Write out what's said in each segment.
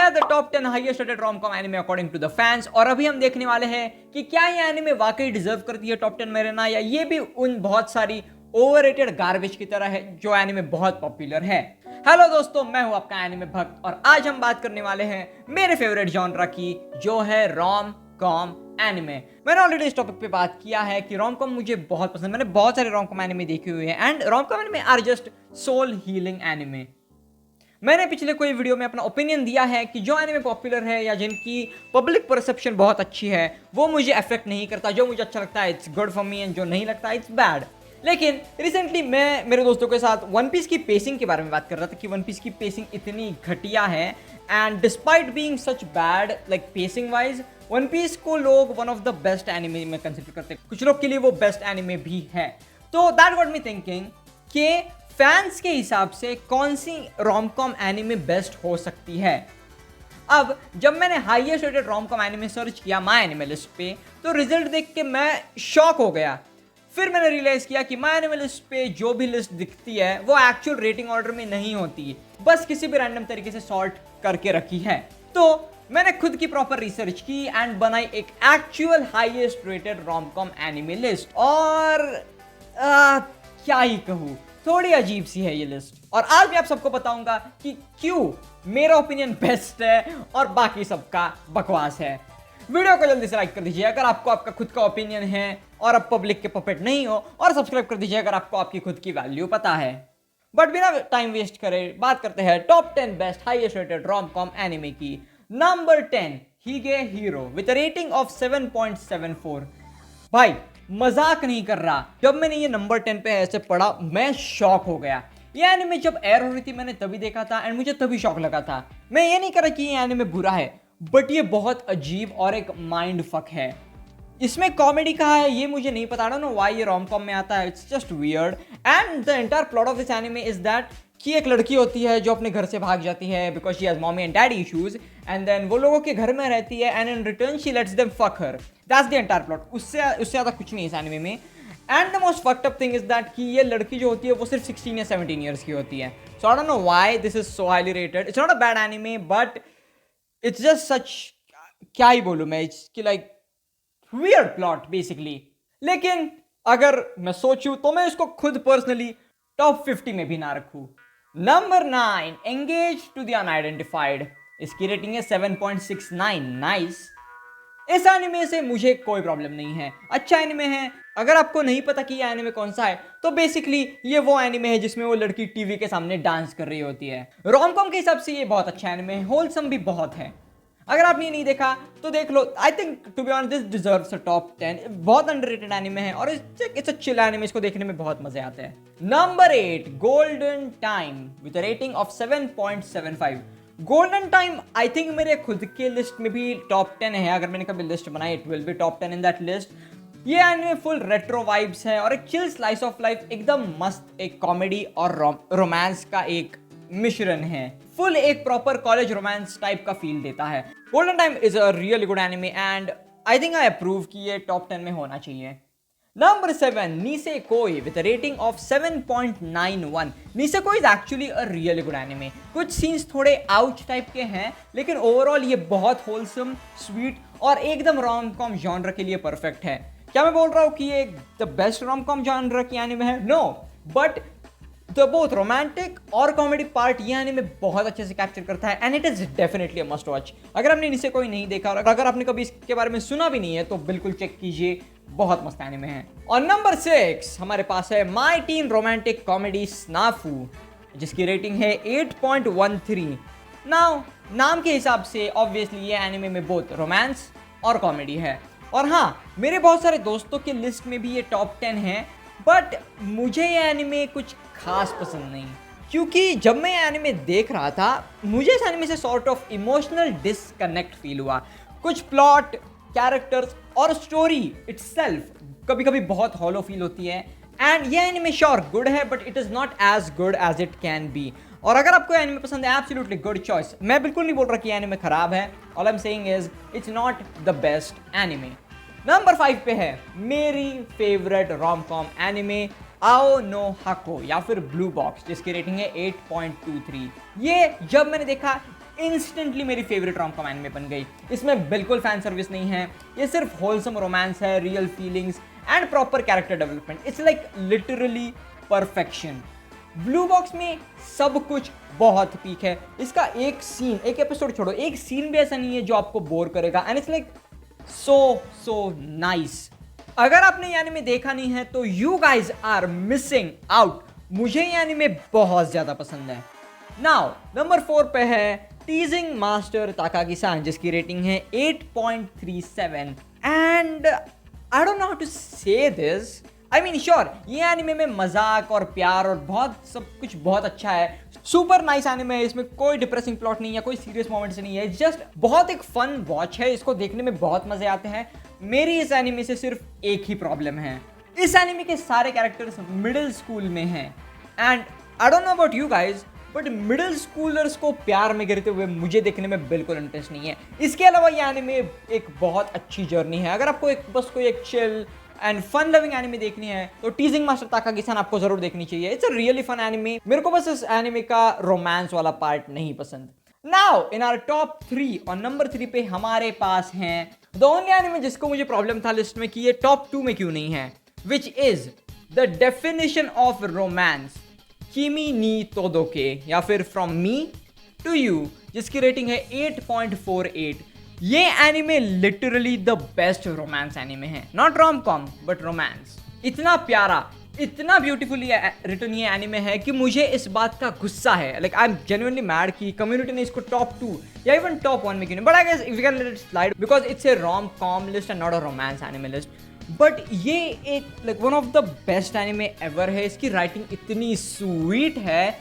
है the top 10 highest rated rom-com anime according to the fans. और अभी हम देखने वाले हैं कि क्या ये एनिमे वाकई डिजर्व करती है टॉप 10 में रहना, या ये भी उन बहुत सारी ओवररेटेड गार्बेज की तरह है जो एनिमे बहुत पॉपुलर है। हेलो दोस्तों, मैं हूं आपका एनिमे भक्त और आज हम बात करने वाले हैं मेरे फेवरेट जॉनरा की, जो है रोम कॉम एनिमे। मैंने ऑलरेडी इस टॉपिक पे बात किया है कि रोम कॉम मुझे बहुत पसंद है। मैंने बहुत सारे रोम कॉम एनिमे देखे हुए हैं and rom com anime are just soul healing anime. मैंने पिछले कोई वीडियो में अपना ओपिनियन दिया है कि जो एनिमे पॉपुलर है या जिनकी पब्लिक परसेप्शन बहुत अच्छी है वो मुझे अफेक्ट नहीं करता। जो मुझे अच्छा लगता है it's good for me and जो नहीं लगता इट्स बैड। लेकिन रिसेंटली मैं मेरे दोस्तों के साथ वन पीस की पेसिंग के बारे में बात कर रहा था कि वन पीस की पेसिंग इतनी घटिया है and despite being such bad like pacing wise, one piece को लोग one of the best anime में कंसिडर करते हैं। कुछ लोग के लिए वो बेस्ट एनिमे भी है। तो दैट गॉट मी थिंकिंग कि फैंस के हिसाब से कौन सी रोम-कॉम एनिमे बेस्ट हो सकती है। अब जब मैंने highest rated rom-com anime search किया माय एनिमे लिस्ट पे, तो रिजल्ट देख के मैं शॉक हो गया। फिर मैंने रियलाइज किया कि माय एनिमे लिस्ट पे जो भी लिस्ट दिखती है वो एक्चुअल रेटिंग ऑर्डर में नहीं होती, बस किसी भी रैंडम तरीके से सॉर्ट करके रखी है। तो मैंने खुद की प्रॉपर रिसर्च की एंड बनाई एक actual highest rated rom-com anime list. और क्या ही कहूँ, थोड़ी अजीब सी है ये लिस्ट। और आज मैं आप सबको बताऊंगा कि क्यों मेरा ओपिनियन बेस्ट है और बाकी सबका बकवास है। वीडियो को जल्दी से लाइक कर दीजिए अगर आपको आपका खुद का ओपिनियन है और अब पब्लिक के पपेट नहीं हो, और सब्सक्राइब कर दीजिए अगर आपको आपकी खुद की वैल्यू पता है। बट बिना टाइम वेस्ट करे बात करते हैं top 10 best highest rated rom-com anime की। Number 10 Higehiro with rating of 7.74। भाई मजाक नहीं कर रहा, जब मैंने ये नंबर 10 पे ऐसे पढ़ा मैं शॉक हो गया। ये एनिमे जब एयर हो रही थी मैंने तभी देखा था एंड मुझे तभी शॉक लगा था। मैं ये नहीं कर रहा कि ये एनिमे बुरा है, बट ये बहुत अजीब और एक माइंड फक है। इसमें कॉमेडी कहाँ है ये मुझे नहीं पता, ना व्हाई ये रोम-कॉम में आता है, it's just weird. And the entire plot of this anime is that कि एक लड़की होती है जो अपने घर से भाग जाती है because she has mommy and daddy issues, and then वो लोगों के घर में रहती है and in return she lets them fuck her. That's the entire plot. उससे ज्यादा कुछ नहीं है इस एनिमे में। And the most fucked up thing is that कि ये लड़की जो होती है वो सिर्फ 16 या 17 ईयर्स की होती है। So I don't know why this is so highly rated. It's not a bad anime but it's just such, क्या ही बोलूं मैं, इट्स कि लाइक वियर्ड प्लॉट बेसिकली। लेकिन अगर मैं सोचूं तो मैं इसको खुद पर्सनली टॉप 50 में भी ना रखूं। Number 9 engage to the unidentified. इसकी रेटिंग है 7.69। नाइस। इस एनिमे से मुझे कोई प्रॉब्लम नहीं है, अच्छा एनिमे है। अगर आपको नहीं पता कि ये एनिमे कौन सा है तो बेसिकली ये वो एनिमे है जिसमें वो लड़की टीवी के सामने डांस कर रही होती है। रोम-कॉम के हिसाब से ये बहुत अच्छा एनिमे है, होलसम भी बहुत है। अगर आपने नहीं देखा तो देख लो। I think to be honest this deserves a top 10। बहुत अंडररेटेड एनिमे है और इट्स अ चिल एनिमे, इसको देखने में बहुत मजे आते हैं। Number 8 golden time with rating of 7.75। Golden time I think मेरे खुद के लिस्ट में भी टॉप 10 है। अगर मैंने कभी लिस्ट बनाई it will be top 10 in that list. ये एनिमे फुल रेट्रो वाइब्स है और एक चिल स्लाइस ऑफ लाइफ, एकदम मस्त एक कॉमेडी और रोमांस का एक मिश्रण है। फुल एक प्रॉपर कॉलेज रोमांस टाइप का फील देता है। Golden time is a really good anime and I think I approve कि ये टॉप 10 में होना चाहिए। Number 7 Nisekoi with rating of 7.91। Nisekoi is actually a really good anime. कुछ सीन्स थोड़े आउच टाइप के हैं लेकिन ओवरऑल ये बहुत होलसम, स्वीट और एकदम रोम-कॉम जॉनर के लिए परफेक्ट है। क्या मैं बोल रहा हूँ कि ये द बेस्ट रोम-कॉम जॉनर की एनिमे है? No, but the both romantic और कॉमेडी पार्ट ये एनिमे बहुत अच्छे से कैप्चर करता है and it is definitely a must watch. अगर आपने निसेकोई नहीं देखा और अगर आपने कभी इसके बारे में सुना भी नहीं है तो बिल्कुल चेक कीजिए, बहुत मस्त एनिमे है। और नंबर 6 हमारे पास है माय टीन रोमांटिक कॉमेडी स्नाफू, जिसकी रेटिंग है 8.13। नाम के हिसाब से ऑब्वियसली ये एनिमे में बहुत रोमांस और कॉमेडी है। और हाँ, मेरे बहुत सारे दोस्तों के लिस्ट में भी ये टॉप 10 है, बट मुझे ये एनिमे कुछ खास पसंद नहीं, क्योंकि जब मैं ये एनिमे देख रहा था मुझे इस एनिमे से sort of emotional disconnect feel हुआ। कुछ प्लॉट, कैरेक्टर्स और स्टोरी इटसेल्फ कभी कभी बहुत हॉलो फील होती है। एंड ये एनिमे श्योर गुड है but it is not as good as it can be. और अगर आपको एनिमे पसंद है एब्सोल्युटली गुड चॉइस। मैं बिल्कुल नहीं बोल रहा कि एनिमे खराब है, all I am saying is it's not the best anime. Number 5 पे है मेरी फेवरेट रोम-कॉम एनिमे आओ नो हको या फिर ब्लू बॉक्स, जिसकी रेटिंग है 8.23। ये जब मैंने देखा इंस्टेंटली मेरी फेवरेट रोम कॉम एनिमे बन गई। इसमें बिल्कुल फैन सर्विस नहीं है, ये सिर्फ होलसम रोमांस है, real feelings and proper character development. It's like literally perfection. Blue box में सब कुछ बहुत पीक है। इसका एक सीन, एक एपिसोड छोड़ो, एक सीन भी ऐसा नहीं है जो आपको बोर करेगा and it's like so nice. अगर आपने ये एनिमे देखा नहीं है तो you guys are missing out. मुझे ये एनिमे बहुत ज्यादा पसंद है। नाउ नंबर 4 पे है टीजिंग मास्टर ताकागी-सान, जिसकी रेटिंग है 8.37 and I don't know how to say this. I mean sure, ये एनिमे में मजाक और प्यार और बहुत सब कुछ बहुत अच्छा है। सुपर नाइस एनिमे है, इसमें कोई डिप्रेसिंग प्लॉट नहीं है, कोई सीरियस मोमेंट्स नहीं है, जस्ट बहुत एक फन वॉच है। इसको देखने में बहुत मजे आते हैं। मेरी इस एनिमे से सिर्फ एक ही प्रॉब्लम है, इस एनिमे के सारे कैरेक्टर्स मिडिल स्कूल में हैं and I don't know about you guys but middle schoolers को प्यार में गिरते हुए मुझे देखने में बिल्कुल इंटरेस्ट नहीं है। इसके अलावा ये एनिमे एक बहुत अच्छी जर्नी है। अगर आपको बस कोई एक chill and fun loving anime देखनी है तो टीजिंग मास्टर ताकागी-सान आपको जरूर देखनी चाहिए। It's a really fun anime. मेरे को बस इस एनिमे का रोमांस वाला पार्ट नहीं पसंद। नाउ इन आवर टॉप 3 और नंबर 3 पे हमारे पास हैं द ओनली एनिमे जिसको मुझे प्रॉब्लम था लिस्ट में कि ये टॉप 2 में क्यों नहीं है, which is the definition of romance, Kimi ni Todoke या फिर फ्रॉम मी टू यू, जिसकी रेटिंग है 8.48। ये anime literally the best romance anime है, not rom com but romance. इतना प्यारा, इतना ब्यूटीफुली रिटन ये एनिमे है कि मुझे इस बात का गुस्सा है, like I am genuinely mad कि कम्युनिटी ने इसको टॉप 2 या इवन टॉप 1 में क्यों नहीं, but I guess if you can let it slide because it's a rom com list and not a romance anime list. But ये एक like one of the best anime ever है। इसकी writing इतनी sweet है।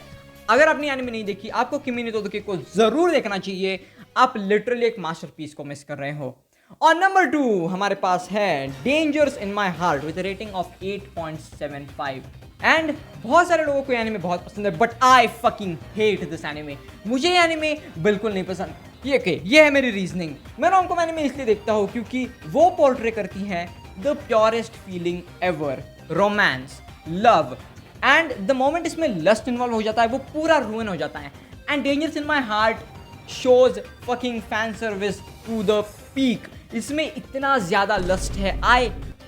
अगर आपने anime नहीं देखी, आपको किमी नी तोदोके को जरूर देखना चाहिए। आप लिटरली एक मास्टरपीस को मिस कर रहे हो। और नंबर 2 हमारे पास है dangers in my heart with rating of 8.75 and बहुत सारे लोगों को ये एनिमे बहुत पसंद है but I fucking hate this anime. मुझे ये एनिमे बिल्कुल नहीं पसंद। ये है मेरी रीजनिंग। मैं रोम कॉम एनिमे इसलिए देखता हूँ क्योंकि वो पोर्ट्रे करती है the purest feeling ever, romance, love and the moment इसमें लस्ट इन्वॉल्व हो जाता है वो पूरा रूइन हो जाता है। And dangers in my heart shows fucking fan service to the peak. इसमें इतना ज्यादा लस्ट है, आई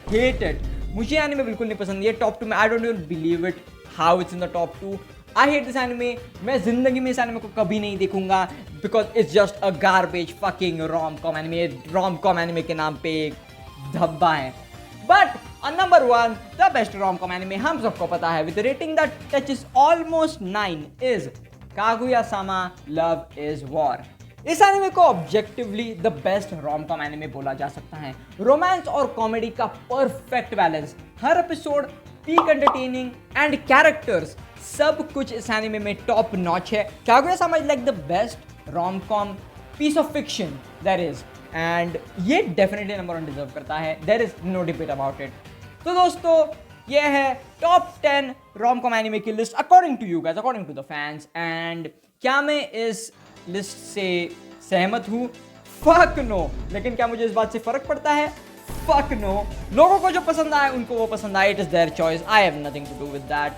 हेट इट। मुझे एनिमे बिल्कुल नहीं पसंद। ये टॉप 2 में I don't even believe it how it's in the top 2। I hate this anime. मैं जिंदगी में इस एनिमे को कभी नहीं देखूंगा because it's just a garbage fucking rom com anime. Rom com anime के नाम पे एक धब्बा है। But number 1 the best rom com anime हम सबको पता है with rating that touches almost 9 is Kaguya-sama love is war. इस एनिमे को objectively the best rom com anime बोला जा सकता है। रोमांस और कॉमेडी का परफेक्ट बैलेंस, हर episode peak entertaining and characters, सब कुछ इस एनिमे में टॉप नॉच है। Kaguya-sama is like the best rom com piece of fiction there is and ये डेफिनेटली नंबर 1 डिजर्व करता है। There is no debate about it. तो दोस्तों ये है टॉप 10 रोम कॉम एनिमे की list according to you guys, according to the fans. And क्या मैं इस लिस्ट से सहमत हूँ? Fuck no. लेकिन क्या मुझे इस बात से फर्क पड़ता है? Fuck no. लोगों को जो पसंद आए उनको वो पसंद आए, it is their choice, I have nothing to do with that.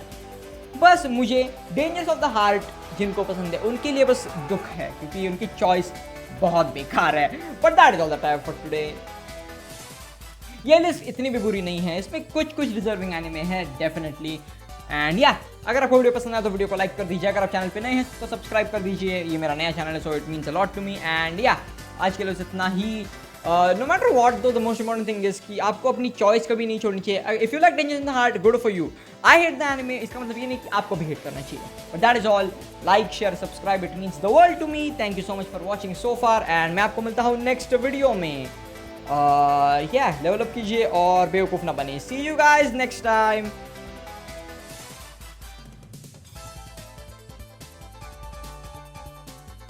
बस मुझे डेंजर्स ऑफ द हार्ट जिनको पसंद है उनके लिए बस दुख है क्योंकि उनकी चॉइस बहुत बेकार है। But that is all the time for today. ये लिस्ट इतनी भी बुरी नहीं है, इसमें कुछ डिजर्विंग एनिमे है डेफिनेटली। एंड या अगर आपको वीडियो पसंद आए तो वीडियो को लाइक कर दीजिए। अगर आप चैनल पे नए हैं तो सब्सक्राइब कर दीजिए। ये मेरा नया चैनल है so it means a lot to me. And yeah आज के लिए बस इतना ही। No matter what though the most important thing is कि आपको अपनी चॉइस कभी नहीं छोड़नी चाहिए। If you like dangers in the heart, good for you. I hate the anime, इसका मतलब ये नहीं कि आपको भी हेट करना चाहिए। But that is all. Like share subscribe, it means the world to me. Thank you so much for watching so far and मैं आपको मिलता हूँ नेक्स्ट वीडियो में। लेवल अप कीजिए और बेवकूफ़ ना बने। See you guys next time.